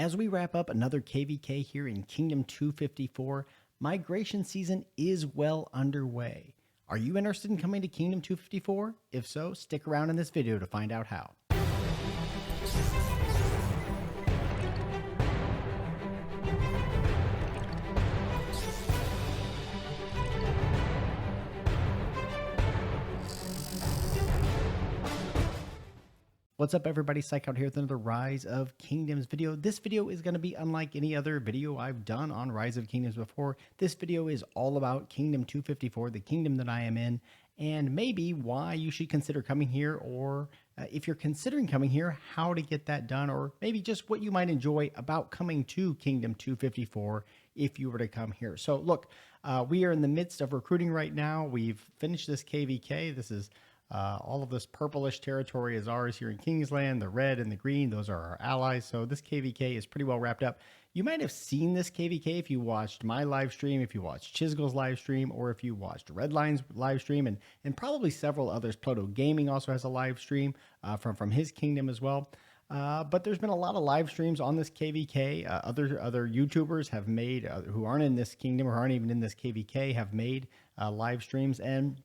As we wrap up another KVK here in Kingdom 254, migration season is well underway. Are you interested in coming to Kingdom 254? If so, stick around in this video to find out how. What's up, everybody? Psych out here with another Rise of Kingdoms video. This video is going to be unlike any other video I've done on Rise of Kingdoms before. This video is all about Kingdom 254, the kingdom that I am in, and maybe why you should consider coming here, or if you're considering coming here, how to get that done, or maybe just what you might enjoy about coming to Kingdom 254 if you were to come here. So look, we are in the midst of recruiting right now. We've finished this KVK. This is all of this purplish territory is ours here in Kingsland. The red and the green, those are our allies. So this KVK is pretty well wrapped up. You might have seen this KVK if you watched my live stream, if you watched Chisgle's live stream, or if you watched Redline's live stream, and probably several others. Pluto Gaming also has a live stream from his kingdom as well. But there's been a lot of live streams on this KVK. Other YouTubers have made, who aren't in this kingdom or aren't even in this KVK, have made live streams, and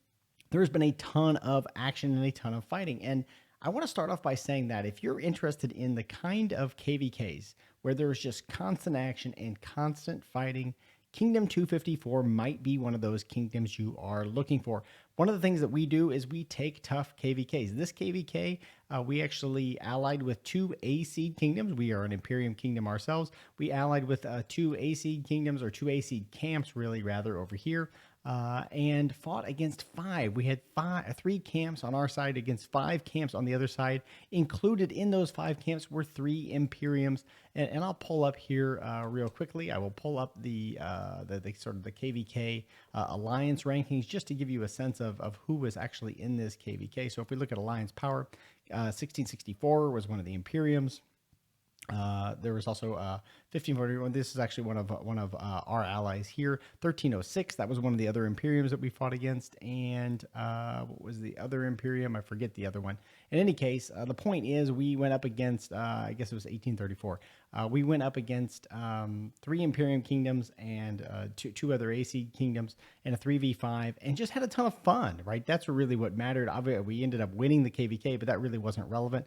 there's been a ton of action and a ton of fighting. And I want to start off by saying that if you're interested in the kind of KVKs where there's just constant action and constant fighting, Kingdom 254 might be one of those kingdoms you are looking for. One of the things that we do is we take tough KVKs. This KVK, we actually allied with two A-seed kingdoms. We are an Imperium kingdom ourselves. We allied with two A-seed kingdoms, or two A-seed camps, really, rather, over here. And fought against five. We had three camps on our side against five camps on the other side. Included in those five camps were three Imperiums. And I'll pull up here real quickly. I will pull up the sort of the KVK alliance rankings just to give you a sense of who was actually in this KVK. So if we look at alliance power, 1664 was one of the Imperiums. There was also 1541. This is actually one of our allies here. 1306. That was one of the other Imperiums that we fought against. And what was the other Imperium? I forget the other one. In any case, the point is we went up against, I guess it was 1834. We went up against three Imperium kingdoms and two other AC kingdoms and a 3v5, and just had a ton of fun, right? That's really what mattered. Obviously, we ended up winning the KVK, but that really wasn't relevant.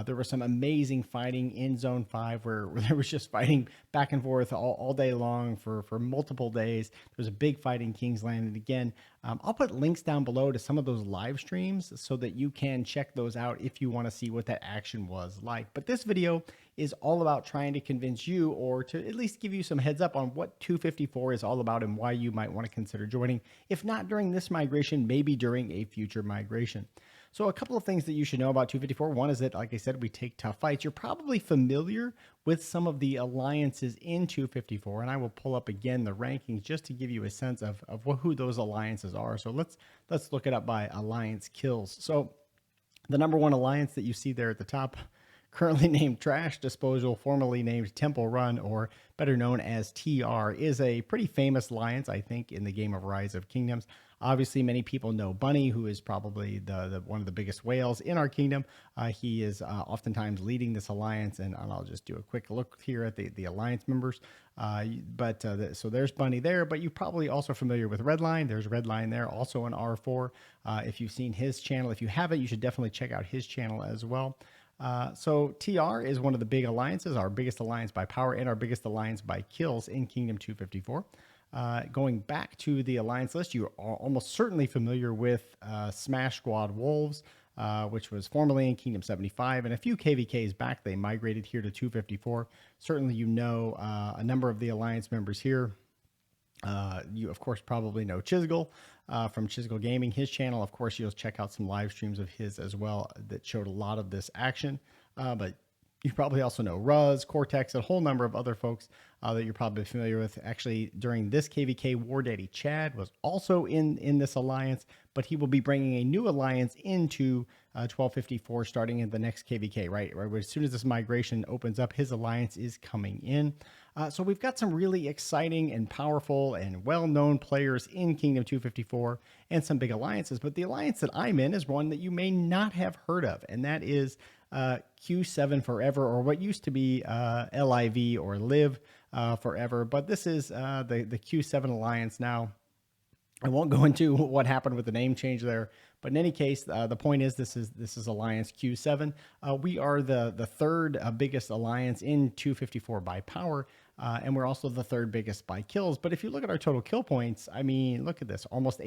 There was some amazing fighting in Zone 5 where there was just fighting back and forth all day long for multiple days. There was a big fight in Kingsland. And again, I'll put links down below to some of those live streams so that you can check those out if you want to see what that action was like. But this video is all about trying to convince you, or to at least give you some heads up on what 254 is all about and why you might want to consider joining. If not during this migration, maybe during a future migration. So a couple of things that you should know about 254. One is that, like I said, we take tough fights. You're probably familiar with some of the alliances in 254, and I will pull up again the rankings just to give you a sense of who those alliances are. So let's look it up by alliance kills. So the number one alliance that you see there at the top, currently named Trash Disposal, formerly named Temple Run, or better known as TR, is a pretty famous alliance, I think, in the game of Rise of Kingdoms. Obviously, many people know Bunny, who is probably the one of the biggest whales in our kingdom. He is oftentimes leading this alliance, and I'll just do a quick look here at the alliance members. So there's Bunny there, but you're probably also familiar with Redline. There's Redline there, also an R4. If you've seen his channel, if you haven't, you should definitely check out his channel as well. So TR is one of the big alliances, our biggest alliance by power and our biggest alliance by kills in Kingdom 254. Going back to the alliance list, you are almost certainly familiar with Smash Squad Wolves, which was formerly in Kingdom 75, and a few KVKs back they migrated here to 254. Certainly you know a number of the alliance members here. You, of course, probably know Chisgle from Chisgle Gaming. His channel, of course, you'll check out some live streams of his as well that showed a lot of this action. But you probably also know Ruz, Cortex, a whole number of other folks that you're probably familiar with. Actually, during this KVK, War Daddy Chad was also in this alliance, but he will be bringing a new alliance into 1254 starting in the next KVK, right? As soon as this migration opens up, his alliance is coming in. So we've got some really exciting and powerful and well-known players in Kingdom 254 and some big alliances, but the alliance that I'm in is one that you may not have heard of, and that is Q7 forever, or what used to be LIV or live forever. But this is the Q7 alliance now. I won't go into what happened with the name change there, but in any case, the point is this is Alliance Q7. We are the third biggest alliance in 254 by power, and we're also the third biggest by kills. But if you look at our total kill points, I mean, look at this: almost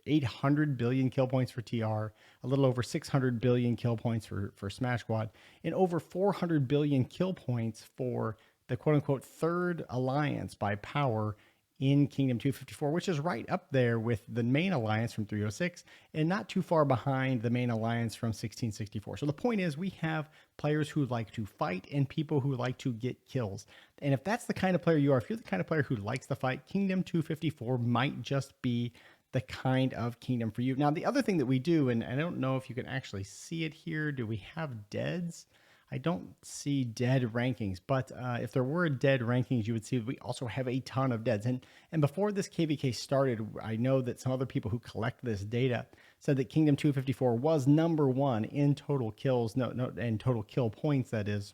800 billion kill points for TR, a little over 600 billion kill points for Smash Squad, and over 400 billion kill points for the quote-unquote third alliance by power in Kingdom 254, which is right up there with the main alliance from 306 and not too far behind the main alliance from 1664. So the point is, we have players who like to fight and people who like to get kills. And if that's the kind of player you are, if you're the kind of player who likes to fight, Kingdom 254 might just be the kind of kingdom for you. Now, the other thing that we do, and I don't know if you can actually see it here, do we have deads? I don't see dead rankings, but if there were dead rankings, you would see we also have a ton of deads. And before this KVK started, I know that some other people who collect this data said that Kingdom 254 was #1 in total kills, and total kill points, that is,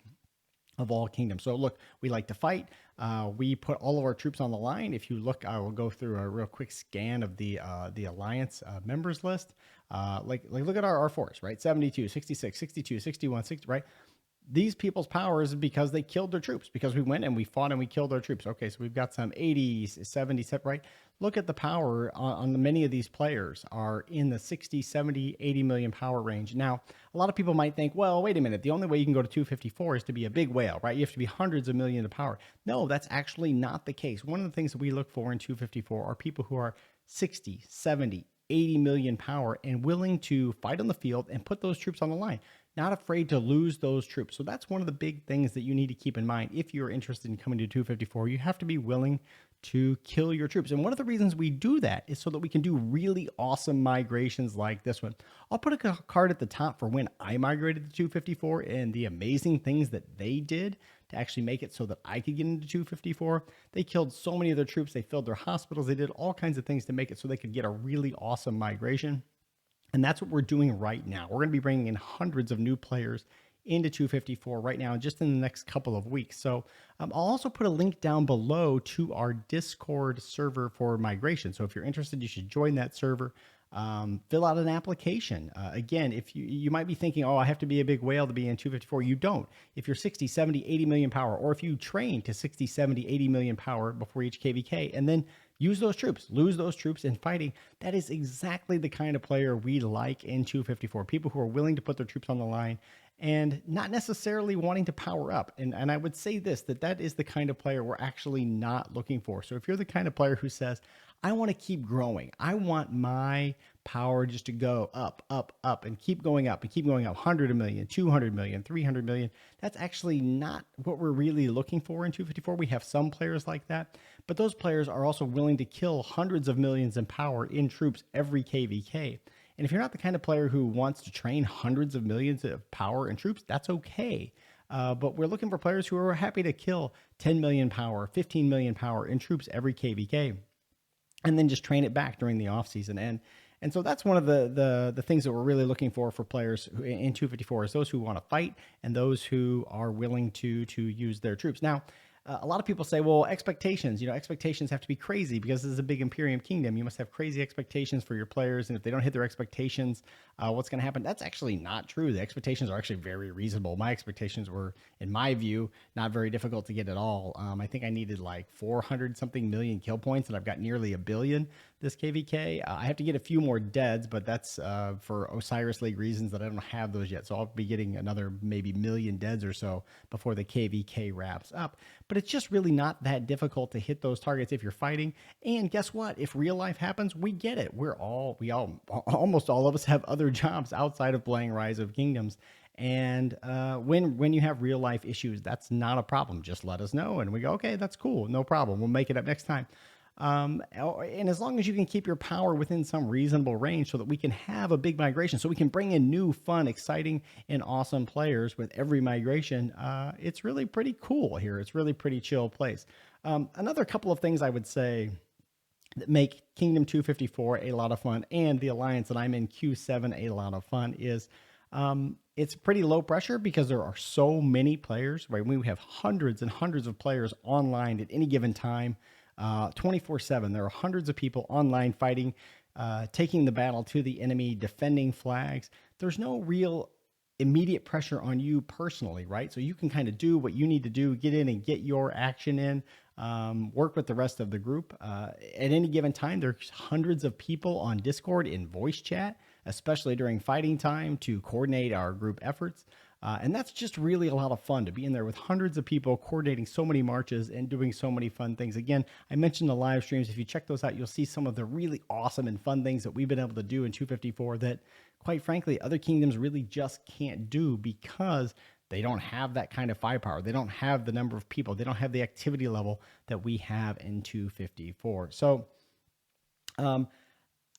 of all kingdoms. So look, we like to fight. We put all of our troops on the line. If you look, I will go through a real quick scan of the Alliance members list. Like look at our force, right? 72, 66, 62, 61, 60, right? These people's power is because they killed their troops, because we went and we fought and we killed our troops. Okay, so we've got some 80, 70, right? Look at the power on many of these players are in the 60, 70, 80 million power range. Now, a lot of people might think, well, wait a minute, the only way you can go to 254 is to be a big whale, right? You have to be hundreds of millions of power. No, that's actually not the case. One of the things that we look for in 254 are people who are 60, 70, 80 million power and willing to fight on the field and put those troops on the line, not afraid to lose those troops. So that's one of the big things that you need to keep in mind. If you're interested in coming to 254, you have to be willing to kill your troops. And one of the reasons we do that is so that we can do really awesome migrations like this one. I'll put a card at the top for when I migrated to 254 and the amazing things that they did to actually make it so that I could get into 254. They killed so many of their troops. They filled their hospitals. They did all kinds of things to make it so they could get a really awesome migration. And that's what we're doing right now. We're going to be bringing in hundreds of new players into 254 right now, just in the next couple of weeks. So I'll also put a link down below to our Discord server for migration. So if you're interested, you should join that server. Fill out an application. Again, if you might be thinking, oh, I have to be a big whale to be in 254. You don't. If you're 60, 70, 80 million power, or if you train to 60, 70, 80 million power before each KVK, and then use those troops, lose those troops in fighting, that is exactly the kind of player we like in 254. People who are willing to put their troops on the line and not necessarily wanting to power up. And I would say this, that is the kind of player we're actually not looking for. So if you're the kind of player who says, I want to keep growing, I want my power just to go up, up, up, and keep going up, 100 million, 200 million, 300 million. That's actually not what we're really looking for in 254. We have some players like that, but those players are also willing to kill hundreds of millions in power in troops every KVK. And if you're not the kind of player who wants to train hundreds of millions of power in troops, that's okay. But we're looking for players who are happy to kill 10 million power, 15 million power in troops every KVK, and then just train it back during the off season. And so that's one of the things that we're really looking for players in 254 is those who want to fight and those who are willing to use their troops. Now, a lot of people say, well, expectations have to be crazy because this is a big Imperium kingdom. You must have crazy expectations for your players. And if they don't hit their expectations, what's going to happen? That's actually not true. The expectations are actually very reasonable. My expectations were, in my view, not very difficult to get at all. I think I needed like 400 something million kill points, and I've got nearly 1 billion this KVK. I have to get a few more deads, but that's for Osiris League reasons that I don't have those yet. So I'll be getting another maybe million deads or so before the KVK wraps up. But it's just really not that difficult to hit those targets if you're fighting. And guess what? If real life happens, we get it. Almost all of us have other jobs outside of playing Rise of Kingdoms. And when you have real life issues, that's not a problem. Just let us know. And we go, okay, that's cool. No problem. We'll make it up next time. And as long as you can keep your power within some reasonable range so that we can have a big migration, so we can bring in new, fun, exciting, and awesome players with every migration, it's really pretty cool here. It's really pretty chill place. Another couple of things I would say that make Kingdom 254 a lot of fun and the alliance that I'm in, Q7, a lot of fun is it's pretty low pressure because there are so many players, right? We have hundreds and hundreds of players online at any given time, 24/7. There are hundreds of people online fighting, taking the battle to the enemy, defending flags. There's no real immediate pressure on you personally, right? So you can kind of do what you need to do, get in and get your action in, work with the rest of the group. At any given time, there's hundreds of people on Discord in voice chat, especially during fighting time, to coordinate our group efforts. And that's just really a lot of fun to be in there with hundreds of people coordinating so many marches and doing so many fun things. Again, I mentioned the live streams. If you check those out, you'll see some of the really awesome and fun things that we've been able to do in 254 that, quite frankly, other kingdoms really just can't do because they don't have that kind of firepower. They don't have the number of people. They don't have the activity level that we have in 254. So,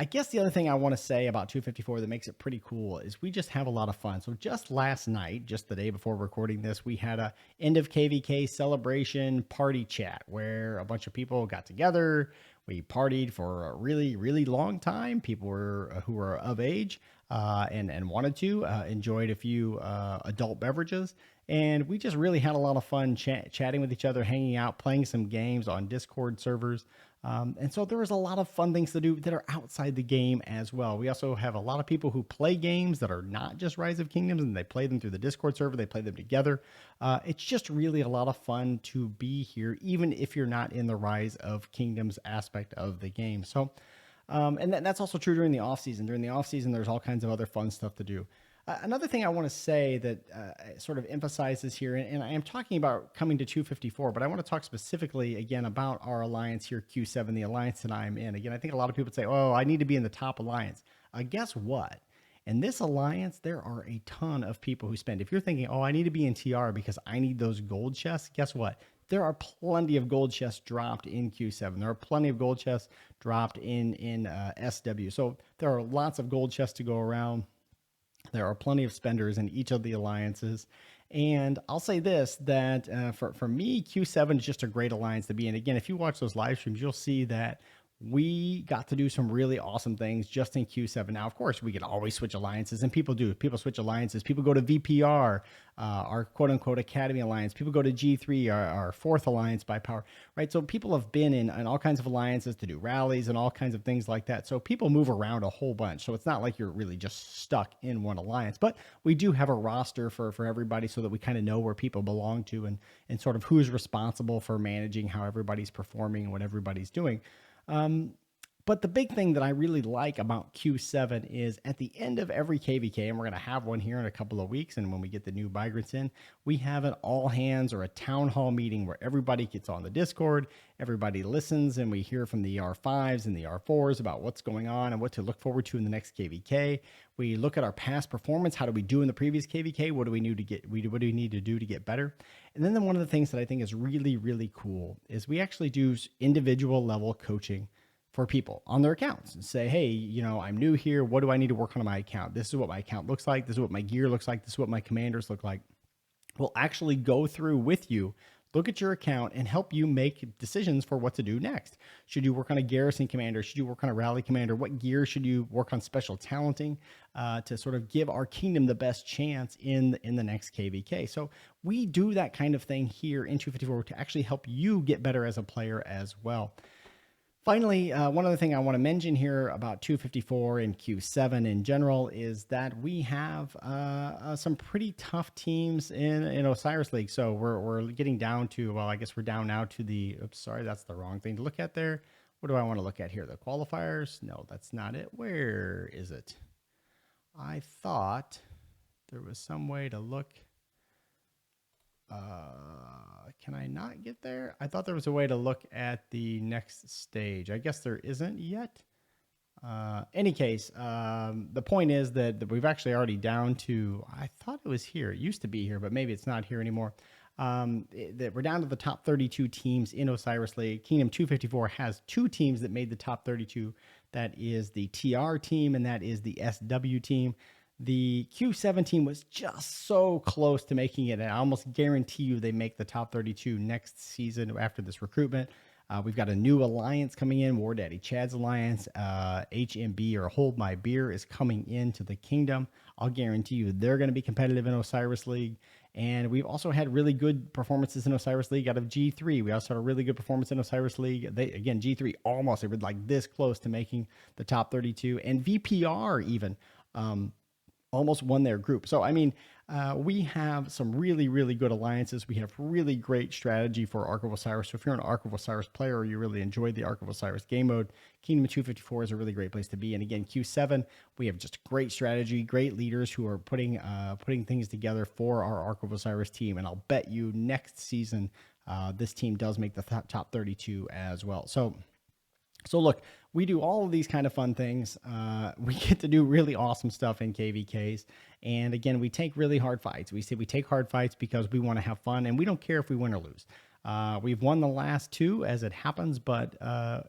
I guess the other thing I want to say about 254 that makes it pretty cool is we just have a lot of fun. So just last night, just the day before recording this, we had a end of KVK celebration party chat where a bunch of people got together. We partied for a really, really long time. People who were of age and wanted to enjoyed a few adult beverages. And we just really had a lot of fun chatting with each other, hanging out, playing some games on Discord servers. And so there was a lot of fun things to do that are outside the game as well. We also have a lot of people who play games that are not just Rise of Kingdoms, and they play them through the Discord server. They play them together. It's just really a lot of fun to be here, even if you're not in the Rise of Kingdoms aspect of the game. So, and that's also true during the off season. During the off season, there's all kinds of other fun stuff to do. Another thing I want to say that sort of emphasizes here, and I am talking about coming to 254, but I want to talk specifically again about our alliance here, Q7, the alliance that I'm in. Again, I think a lot of people say, oh, I need to be in the top alliance. Guess what? In this alliance, there are a ton of people who spend. If you're thinking, oh, I need to be in TR because I need those gold chests, guess what? There are plenty of gold chests dropped in Q7. There are plenty of gold chests dropped in SW. So there are lots of gold chests to go around. There are plenty of spenders in each of the alliances. And I'll say this, that for me, Q7 is just a great alliance to be in. Again, if you watch those live streams, you'll see that we got to do some really awesome things just in Q7. Now, of course, we can always switch alliances, and people do. People switch alliances. People go to VPR, our quote-unquote Academy Alliance. People go to G3, our fourth alliance by power, right? So people have been in all kinds of alliances to do rallies and all kinds of things like that. So people move around a whole bunch. So it's not like you're really just stuck in one alliance. But we do have a roster for everybody so that we kind of know where people belong to and sort of who's responsible for managing how everybody's performing and what everybody's doing. But the big thing that I really like about Q7 is at the end of every KVK, and we're going to have one here in a couple of weeks, and when we get the new migrants in, we have an all hands or a town hall meeting where everybody gets on the Discord, everybody listens, and we hear from the R5s and the R4s about what's going on and what to look forward to in the next KVK. We look at our past performance. How do we do in the previous KVK? What do we need to get? What do we need to do to get better? And then one of the things that I think is really, really cool is we actually do individual level coaching for people on their accounts and say, hey, I'm new here. What do I need to work on my account? This is what my account looks like. This is what my gear looks like. This is what my commanders look like. We'll actually go through with you, look at your account, and help you make decisions for what to do next. Should you work on a garrison commander? Should you work on a rally commander? What gear should you work on special talenting to sort of give our kingdom the best chance in the next KVK? So we do that kind of thing here in 254 to actually help you get better as a player as well. Finally, one other thing I want to mention here about 254 and Q7 in general is that we have some pretty tough teams in Osiris League. So we're getting down to, well, I guess we're down now to the, oops, sorry, that's the wrong thing to look at there. What do I want to look at here? The qualifiers? No, that's not it. Where is it? I thought there was some way to look. Can I not get there? I thought there was a way to look at the next stage. I guess there isn't yet. Any case, the point is that we've actually already down to, I thought it was here. It used to be here, but maybe it's not here anymore. That we're down to the top 32 teams in Osiris League. Kingdom 254 has two teams that made the top 32. That is the TR team and that is the SW team. The Q7 team was just so close to making it. I almost guarantee you they make the top 32 next season after this recruitment. We've got a new alliance coming in, War Daddy Chad's alliance. HMB, or Hold My Beer, is coming into the kingdom. I'll guarantee you they're going to be competitive in Osiris League. And we've also had really good performances in Osiris League out of G3. We also had a really good performance in Osiris League. Again, G3 almost, they were like this close to making the top 32. And VPR even almost won their group. So, I mean, we have some really, really good alliances. We have really great strategy for Ark of Osiris. So if you're an Ark of Osiris player or you really enjoyed the Ark of Osiris game mode, Kingdom 254 is a really great place to be. And again, Q7, we have just great strategy, great leaders who are putting things together for our Ark of Osiris team. And I'll bet you next season, this team does make the top 32 as well. So look, we do all of these kind of fun things. We get to do really awesome stuff in KVKs. And again, we take really hard fights. We say we take hard fights because we want to have fun, and we don't care if we win or lose. We've won the last two as it happens, but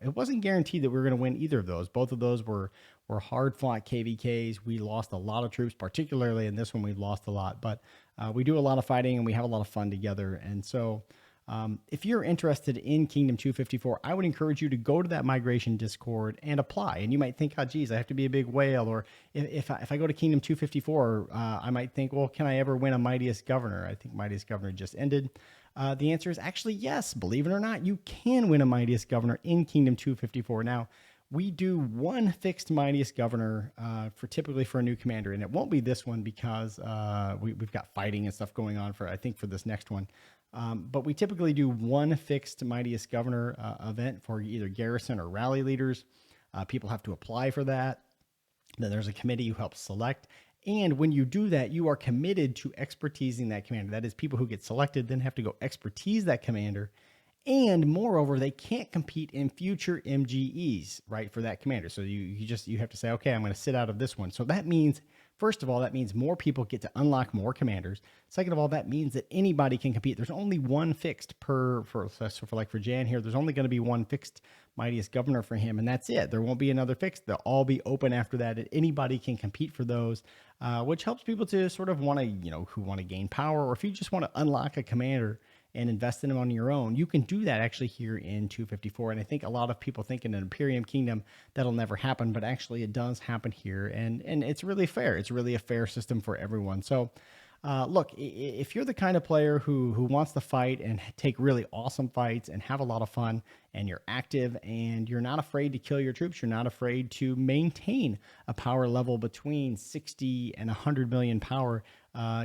it wasn't guaranteed that we were going to win either of those. Both of those were hard-fought KVKs. We lost a lot of troops, particularly in this one we lost a lot. But we do a lot of fighting, and we have a lot of fun together. And so if you're interested in Kingdom 254, I would encourage you to go to that migration Discord and apply. And you might think, oh, geez, I have to be a big whale. Or if I go to Kingdom 254, I might think, well, can I ever win a Mightiest Governor? I think Mightiest Governor just ended. The answer is actually yes. Believe it or not, you can win a Mightiest Governor in Kingdom 254. Now, we do one fixed Mightiest Governor typically for a new commander, and it won't be this one because we've got fighting and stuff going on for this next one. But we typically do one fixed Mightiest Governor event for either garrison or rally leaders. People have to apply for that. Then there's a committee who helps select. And when you do that, you are committed to expertising that commander. That is, people who get selected then have to go expertise that commander. And moreover, they can't compete in future MGEs, right, for that commander. So you have to say, okay, I'm going to sit out of this one. So that means, first of all, that means more people get to unlock more commanders. Second of all, that means that anybody can compete. There's only one fixed for Jan here. There's only going to be one fixed Mightiest Governor for him, and that's it. There won't be another fixed. They'll all be open after that, and anybody can compete for those, which helps people to sort of want to, who want to gain power, or if you just want to unlock a commander and invest in them on your own, you can do that actually here in 254. And I think a lot of people think in an Imperium kingdom that'll never happen, but actually it does happen here. And it's really fair. It's really a fair system for everyone. So look, if you're the kind of player who wants to fight and take really awesome fights and have a lot of fun, and you're active and you're not afraid to kill your troops, you're not afraid to maintain a power level between 60 and 100 million power,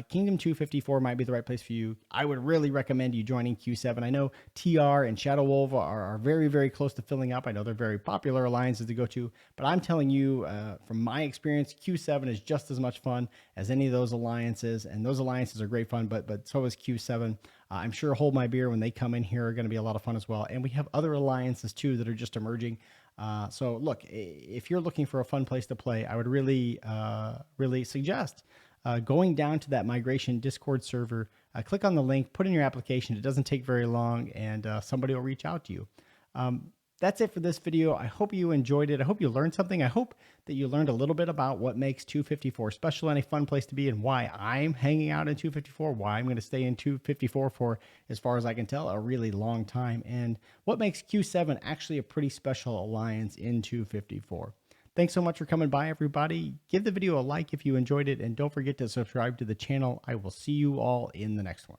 Kingdom 254 might be the right place for you. I would really recommend you joining Q7. I know TR and Shadow Wolf are very, very close to filling up. I know they're very popular alliances to go to, but I'm telling you, from my experience, Q7 is just as much fun as any of those alliances, and those alliances are great fun, but so is Q7. I'm sure Hold My Beer, when they come in here, are going to be a lot of fun as well. And we have other alliances too that are just emerging. So look, if you're looking for a fun place to play, I would really, really suggest going down to that migration Discord server, click on the link, put in your application. It doesn't take very long, and somebody will reach out to you. That's it for this video. I hope you enjoyed it. I hope you learned something. I hope that you learned a little bit about what makes 254 special and a fun place to be, and why I'm hanging out in 254, why I'm going to stay in 254 for, as far as I can tell, a really long time, and what makes Q7 actually a pretty special alliance in 254. Thanks so much for coming by, everybody. Give the video a like if you enjoyed it, and don't forget to subscribe to the channel. I will see you all in the next one.